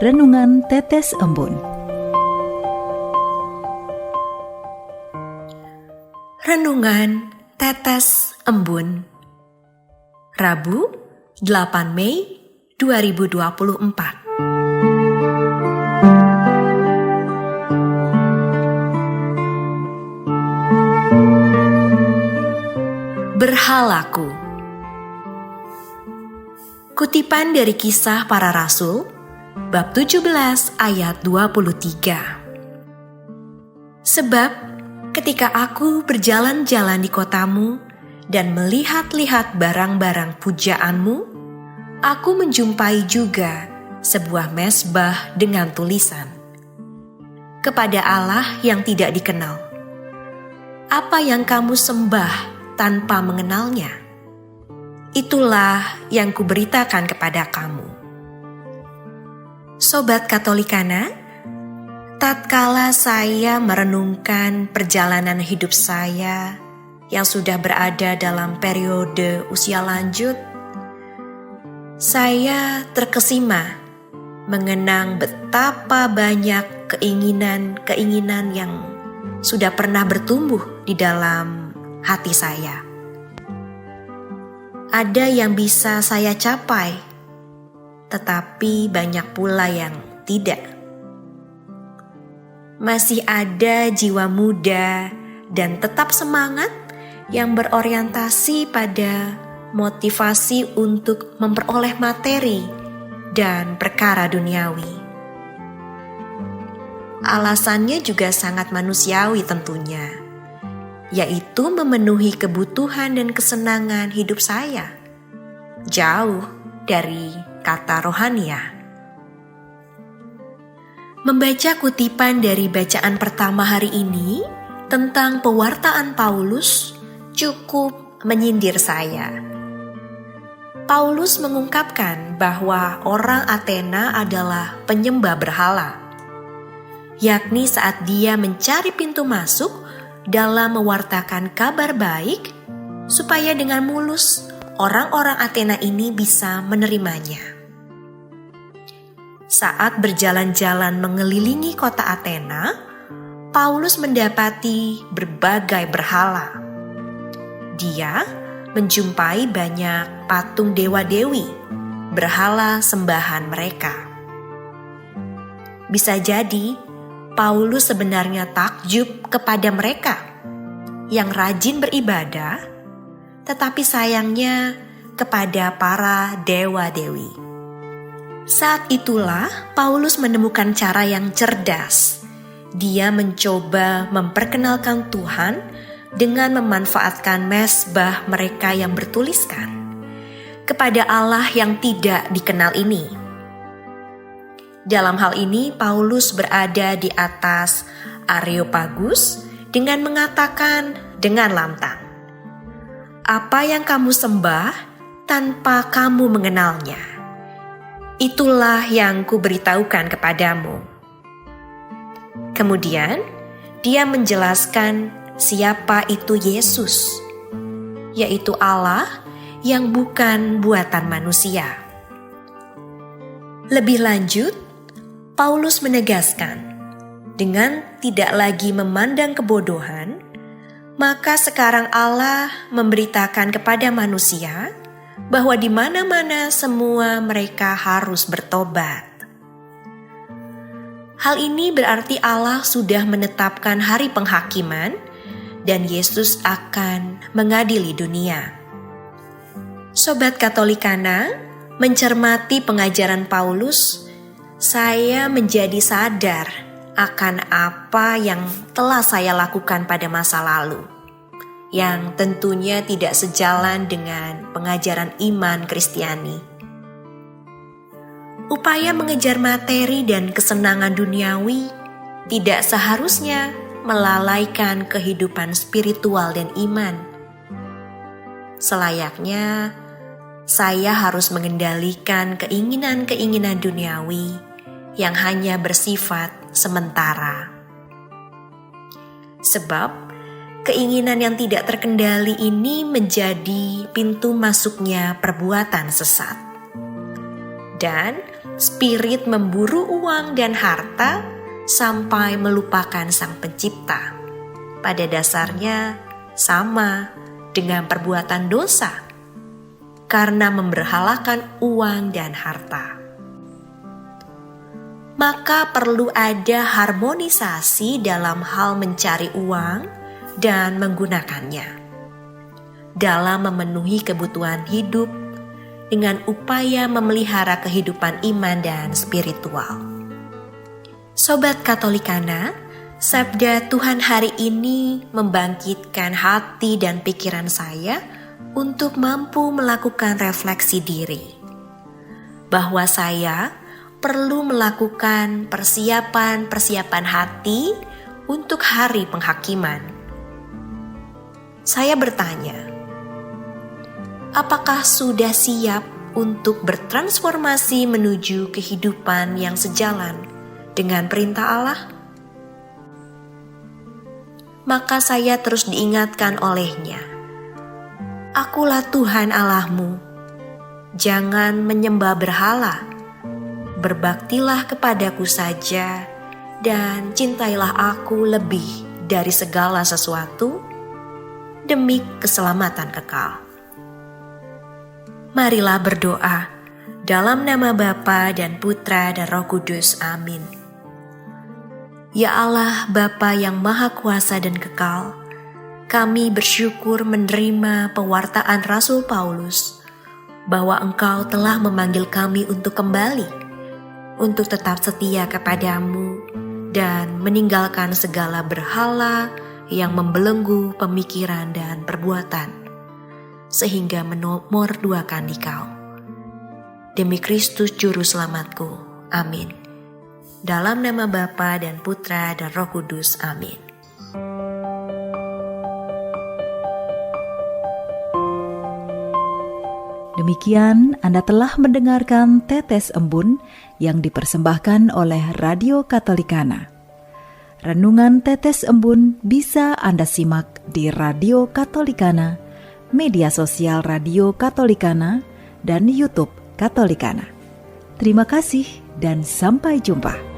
Renungan Tetes Embun. Renungan Tetes Embun, Rabu 8 Mei 2024. Berhalaku. Kutipan dari Kisah Para Rasul, bab 17 ayat 23. Sebab ketika aku berjalan-jalan di kotamu dan melihat-lihat barang-barang pujaanmu, aku menjumpai juga sebuah mezbah dengan tulisan, "Kepada Allah yang tidak dikenal." Apa yang kamu sembah tanpa mengenalnya? Itulah yang kuberitakan kepada kamu. Sobat Katolikana, tatkala saya merenungkan perjalanan hidup saya yang sudah berada dalam periode usia lanjut, saya terkesima mengenang betapa banyak keinginan-keinginan yang sudah pernah bertumbuh di dalam hati saya. Ada yang bisa saya capai, tetapi banyak pula yang tidak. Masih ada jiwa muda dan tetap semangat yang berorientasi pada motivasi untuk memperoleh materi dan perkara duniawi. Alasannya juga sangat manusiawi tentunya, yaitu memenuhi kebutuhan dan kesenangan hidup saya, jauh dari kata rohania. Membaca kutipan dari bacaan pertama hari ini tentang pewartaan Paulus cukup menyindir saya. Paulus mengungkapkan bahwa orang Athena adalah penyembah berhala, yakni saat dia mencari pintu masuk dalam mewartakan kabar baik, supaya dengan mulus orang-orang Athena ini bisa menerimanya. Saat berjalan-jalan mengelilingi kota Athena, Paulus mendapati berbagai berhala. Dia menjumpai banyak patung dewa-dewi, berhala sembahan mereka. Bisa jadi Paulus sebenarnya takjub kepada mereka yang rajin beribadah, tetapi sayangnya kepada para dewa-dewi. Saat itulah Paulus menemukan cara yang cerdas. Dia mencoba memperkenalkan Tuhan dengan memanfaatkan mezbah mereka yang bertuliskan, "Kepada Allah yang tidak dikenal" ini. Dalam hal ini, Paulus berada di atas Areopagus dengan mengatakan dengan lantang, "Apa yang kamu sembah tanpa kamu mengenalnya, itulah yang kuberitahukan kepadamu." Kemudian, dia menjelaskan siapa itu Yesus, yaitu Allah yang bukan buatan manusia. Lebih lanjut, Paulus menegaskan, dengan tidak lagi memandang kebodohan, maka sekarang Allah memberitakan kepada manusia bahwa di mana-mana semua mereka harus bertobat. Hal ini berarti Allah sudah menetapkan hari penghakiman dan Yesus akan mengadili dunia. Sobat Katolikana, mencermati pengajaran Paulus, saya menjadi sadar akan apa yang telah saya lakukan pada masa lalu, yang tentunya tidak sejalan dengan pengajaran iman Kristiani. Upaya mengejar materi dan kesenangan duniawi tidak seharusnya melalaikan kehidupan spiritual dan iman. Selayaknya, saya harus mengendalikan keinginan-keinginan duniawi yang hanya bersifat sementara. Sebab keinginan yang tidak terkendali ini menjadi pintu masuknya perbuatan sesat. dan spirit memburu uang dan harta sampai melupakan Sang Pencipta. Pada dasarnya sama dengan perbuatan dosa karena memberhalakan uang dan harta. Maka perlu ada harmonisasi dalam hal mencari uang dan menggunakannya dalam memenuhi kebutuhan hidup dengan upaya memelihara kehidupan iman dan spiritual. Sobat Katolikana, sabda Tuhan hari ini membangkitkan hati dan pikiran saya untuk mampu melakukan refleksi diri, bahwa saya perlu melakukan persiapan hati untuk hari penghakiman. Saya bertanya, apakah sudah siap untuk bertransformasi menuju kehidupan yang sejalan dengan perintah Allah? Maka saya terus diingatkan olehnya, Akulah Tuhan Allahmu, jangan menyembah berhala, berbaktilah kepadaku saja, dan cintailah aku lebih dari segala sesuatu, demi keselamatan kekal. Marilah berdoa dalam nama Bapa dan Putra dan Roh Kudus. Amin. Ya Allah, Bapa yang Maha Kuasa dan Kekal, kami bersyukur menerima pewartaan Rasul Paulus bahwa Engkau telah memanggil kami untuk kembali, untuk tetap setia kepadamu dan meninggalkan segala berhala yang membelenggu pemikiran dan perbuatan, sehingga menomorduakan Dikau. Demi Kristus Juru Selamatku. Amin. Dalam nama Bapa dan Putra dan Roh Kudus. Amin. Demikian Anda telah mendengarkan Tetes Embun yang dipersembahkan oleh Radio Katolikana. Renungan Tetes Embun bisa Anda simak di Radio Katolikana, media sosial Radio Katolikana, dan YouTube Katolikana. Terima kasih dan sampai jumpa.